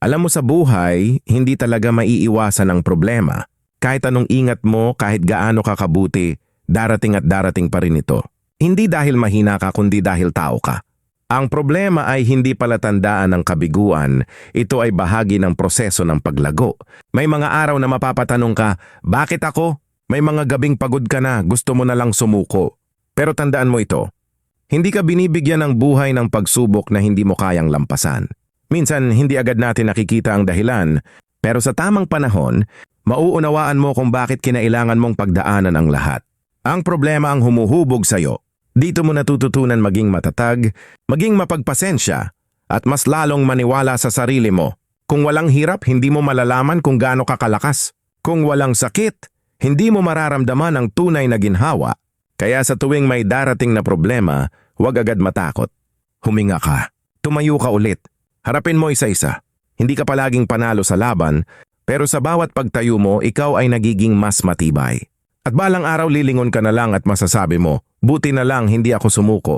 Alam mo sa buhay, hindi talaga maiiwasan ang problema. Kahit anong ingat mo, kahit gaano ka kabuti, darating at darating pa rin ito. Hindi dahil mahina ka kundi dahil tao ka. Ang problema ay hindi palatandaan ng kabiguan, ito ay bahagi ng proseso ng paglago. May mga araw na mapapatanong ka, bakit ako? May mga gabing pagod ka na, gusto mo na lang sumuko. Pero tandaan mo ito, hindi ka binibigyan ng buhay ng pagsubok na hindi mo kayang lampasan. Minsan, hindi agad natin nakikita ang dahilan, pero sa tamang panahon, mauunawaan mo kung bakit kinailangan mong pagdaanan ang lahat. Ang problema ang humuhubog sa'yo. Dito mo natututunan maging matatag, maging mapagpasensya, at mas lalong maniwala sa sarili mo. Kung walang hirap, hindi mo malalaman kung gaano ka kalakas. Kung walang sakit, hindi mo mararamdaman ang tunay na ginhawa. Kaya sa tuwing may darating na problema, huwag agad matakot. Huminga ka. Tumayo ka ulit. Harapin mo isa-isa. Hindi ka palaging panalo sa laban, pero sa bawat pagtayo mo, ikaw ay nagiging mas matibay. At balang araw lilingon ka na lang at masasabi mo, buti na lang hindi ako sumuko.